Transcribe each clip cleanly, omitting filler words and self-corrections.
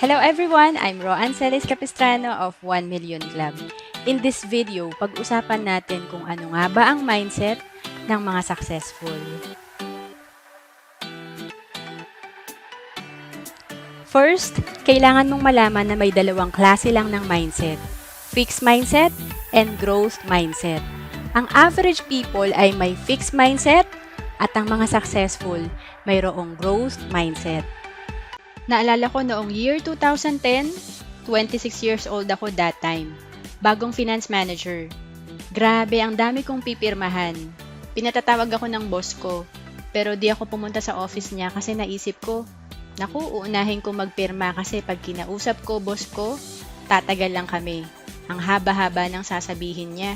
Hello everyone! I'm Roan Celis Capistrano of 1 Million Club. In this video, pag-usapan natin kung ano nga ba ang mindset ng mga successful. First, kailangan mong malaman na may dalawang klase lang ng mindset, fixed mindset and growth mindset. Ang average people ay may fixed mindset at ang mga successful mayroong growth mindset. Naalala ko noong year 2010, 26 years old ako that time. Bagong finance manager. Grabe, ang dami kong pipirmahan. Pinatatawag ako ng boss ko, pero di ako pumunta sa office niya kasi naisip ko, naku, uunahin ko magpirma kasi pag kinausap ko, boss ko, tatagal lang kami. Ang haba-haba ng sasabihin niya.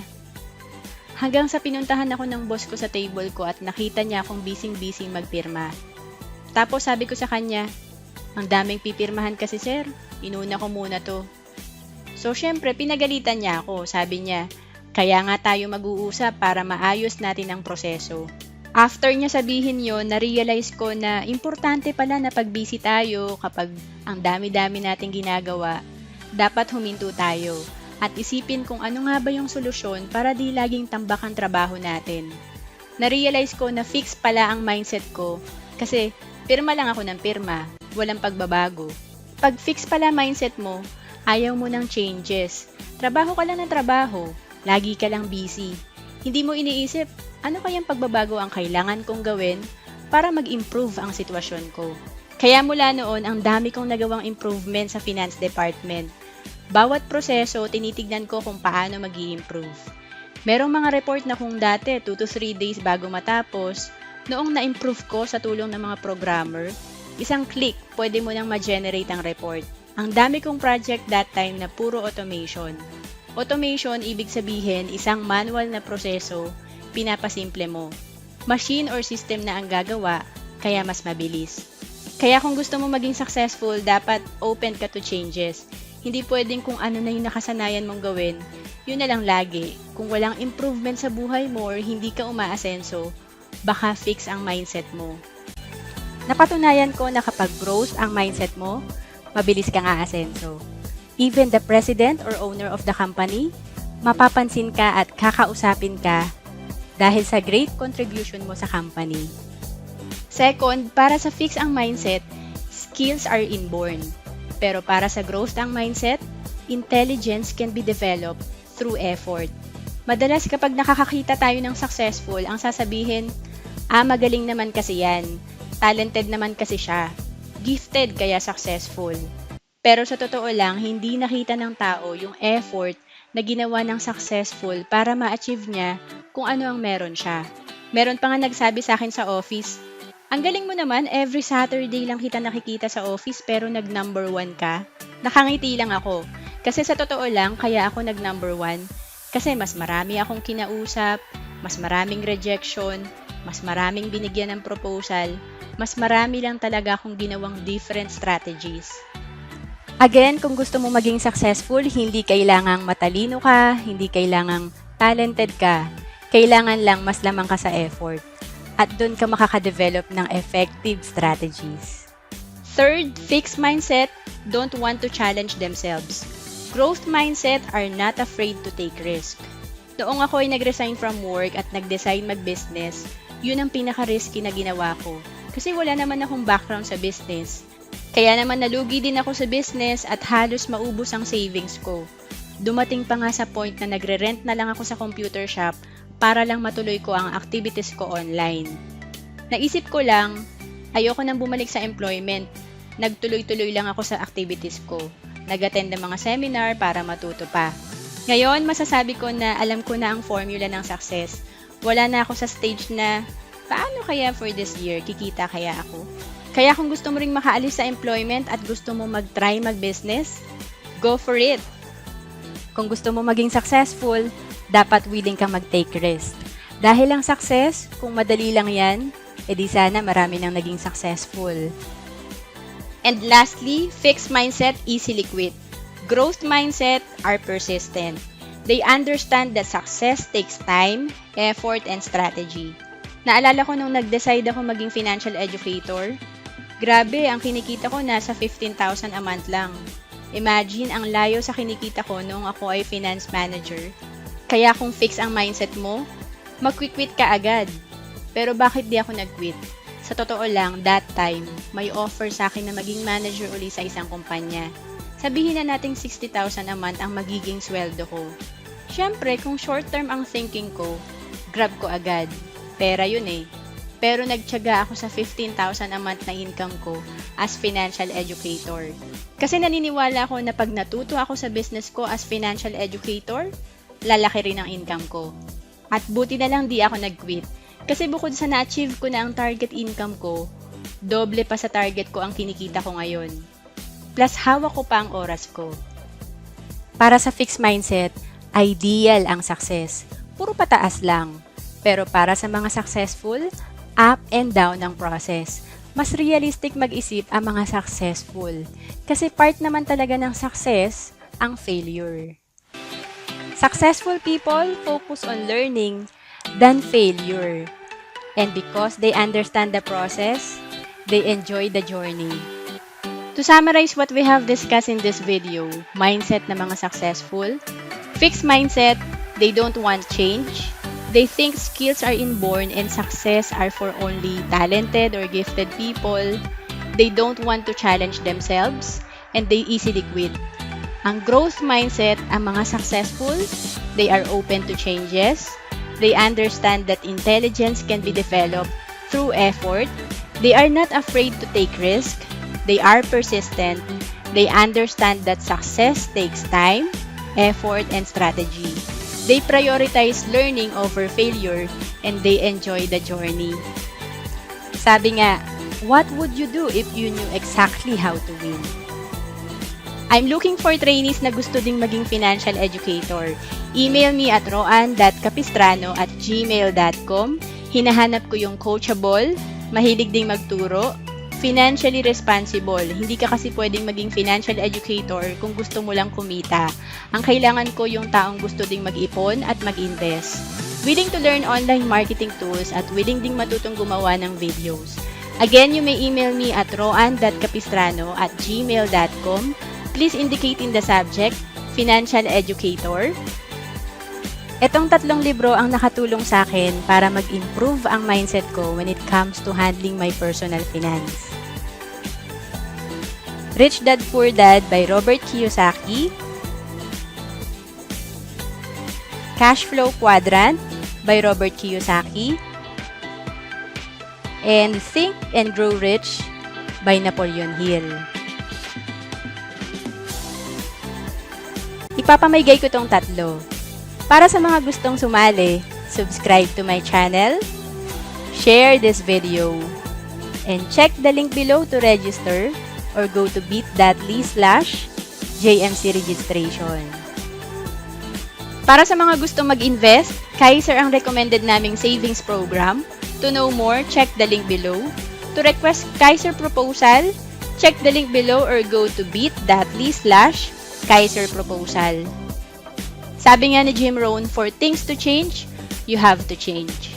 Hanggang sa pinuntahan ako ng boss ko sa table ko at nakita niya akong busy-busy magpirma. Tapos sabi ko sa kanya, ang daming pipirmahan kasi sir, inuna ko muna to. So syempre, pinagalitan niya ako. Sabi niya, kaya nga tayo mag-uusap para maayos natin ang proseso. After niya sabihin yon, na-realize ko na importante pala na pag-busy tayo kapag ang dami-dami nating ginagawa, dapat huminto tayo at isipin kung ano nga ba yung solusyon para di laging tambak ang trabaho natin. Na-realize ko na fix pala ang mindset ko kasi pirma lang ako ng pirma. Walang pagbabago. Pag fix pala mindset mo, ayaw mo ng changes. Trabaho ka lang ng trabaho. Lagi ka lang busy. Hindi mo iniisip, ano kayang pagbabago ang kailangan kong gawin para mag-improve ang sitwasyon ko. Kaya mula noon, ang dami kong nagawang improvement sa finance department. Bawat proseso, tinitignan ko kung paano mag-i-improve. Merong mga report na kung dati, 2 to 3 days bago matapos, noong na-improve ko sa tulong ng mga programmer, isang click, pwede mo nang ma-generate ang report. Ang dami kong project that time na puro automation. Automation, ibig sabihin, isang manual na proseso, pinapasimple mo. Machine or system na ang gagawa, kaya mas mabilis. Kaya kung gusto mo maging successful, dapat open ka to changes. Hindi pwedeng kung ano na yung nakasanayan mong gawin, yun na lang lagi. Kung walang improvement sa buhay mo or hindi ka umaasenso, baka fix ang mindset mo. Napatunayan ko na kapag growth ang mindset mo, mabilis kang aasenso. Even the president or owner of the company, mapapansin ka at kakausapin ka dahil sa great contribution mo sa company. Second, para sa fix ang mindset, skills are inborn. Pero para sa growth ang mindset, intelligence can be developed through effort. Madalas kapag nakakakita tayo ng successful, ang sasabihin, magaling naman kasi yan. Talented naman kasi siya. Gifted kaya successful. Pero sa totoo lang, hindi nakita ng tao yung effort na ginawa ng successful para ma-achieve niya kung ano ang meron siya. Meron pa nga nagsabi sa akin sa office, ang galing mo naman, every Saturday lang kita nakikita sa office pero nag-number 1 ka. Nakangiti lang ako. Kasi sa totoo lang, kaya ako nag-number 1. Kasi mas marami akong kinausap, mas maraming rejection, mas maraming binigyan ng proposal, mas marami lang talaga akong ginawang different strategies. Again, kung gusto mo maging successful, hindi kailangang matalino ka, hindi kailangang talented ka. Kailangan lang mas lamang ka sa effort. At doon ka makakadevelop ng effective strategies. Third, fixed mindset, don't want to challenge themselves. Growth mindset are not afraid to take risk. Noong ako ay nag-resign from work at nag-decide mag-business, yun ang pinaka-risky na ginawa ko. Kasi wala naman akong background sa business. Kaya naman nalugi din ako sa business at halos maubos ang savings ko. Dumating pa nga sa point na nagre-rent na lang ako sa computer shop para lang matuloy ko ang activities ko online. Naisip ko lang, ayoko nang bumalik sa employment. Nagtuloy-tuloy lang ako sa activities ko. Nag-attend ng mga seminar para matuto pa. Ngayon, masasabi ko na alam ko na ang formula ng success. Wala na ako sa stage na, paano kaya for this year? Kikita kaya ako? Kaya kung gusto mo ring makaalis sa employment at gusto mo mag-try mag-business, go for it. Kung gusto mo maging successful, dapat willing kang mag-take risk. Dahil ang success, kung madali lang yan, edi sana marami nang naging successful. And lastly, fixed mindset, easily quit. Growth mindset are persistent. They understand that success takes time, effort, and strategy. Naalala ko nung nag-decide ako maging financial educator, Grabe, ang kinikita ko nasa 15,000 a month lang. Imagine, ang layo sa kinikita ko noong ako ay finance manager. Kaya kung fix ang mindset mo, mag-quit ka agad. Pero bakit di ako nag-quit? Sa totoo lang, that time, may offer sa akin na maging manager uli sa isang kumpanya. Sabihin na nating 60,000 a month ang magiging sweldo ko. Siyempre, kung short term ang thinking ko, grab ko agad. Pera yun eh. Pero nagtiyaga ako sa 15,000 a month na income ko as financial educator. Kasi naniniwala ako na pag natuto ako sa business ko as financial educator, lalaki rin ang income ko. At buti na lang di ako nag-quit. Kasi bukod sa na-achieve ko na ang target income ko, doble pa sa target ko ang kinikita ko ngayon. Plus hawak ko pa ang oras ko. Para sa fixed mindset, ideal ang success. Puro pataas lang. Pero para sa mga successful, up and down ang process. Mas realistic mag-isip ang mga successful. Kasi part naman talaga ng success ang failure. Successful people focus on learning than failure. And because they understand the process, they enjoy the journey. To summarize what we have discussed in this video, mindset ng mga successful, fixed mindset, they don't want change. They think skills are inborn and success are for only talented or gifted people. They don't want to challenge themselves and they easily quit. Ang growth mindset, ang mga successful, they are open to changes. They understand that intelligence can be developed through effort. They are not afraid to take risk. They are persistent. They understand that success takes time, effort, and strategy. They prioritize learning over failure and they enjoy the journey. Sabi nga, what would you do if you knew exactly how to win? I'm looking for trainees na gusto ding maging financial educator. Email me at roan.capistrano@gmail.com. Hinahanap ko yung coachable, mahilig ding magturo, financially responsible. Hindi ka kasi pwedeng maging financial educator kung gusto mo lang kumita. Ang kailangan ko yung taong gusto ding mag-ipon at mag-invest. Willing to learn online marketing tools at willing ding matutong gumawa ng videos. Again, you may email me at roan.capistrano@gmail.com. Please indicate in the subject, financial educator. Etong 3 libro ang nakatulong sa akin para mag-improve ang mindset ko when it comes to handling my personal finance. Rich Dad Poor Dad by Robert Kiyosaki, Cash Flow Quadrant by Robert Kiyosaki, and Think and Grow Rich by Napoleon Hill. Ipapamaygay ko tong 3. Para sa mga gustong sumali, subscribe to my channel, share this video, and check the link below to register or go to bit.ly/JMC registration. Para sa mga gustong mag-invest, Kaiser ang recommended naming savings program. To know more, check the link below. To request Kaiser proposal, check the link below or go to bit.ly/Kaiser proposal. Sabi nga ni Jim Rohn, for things to change, you have to change.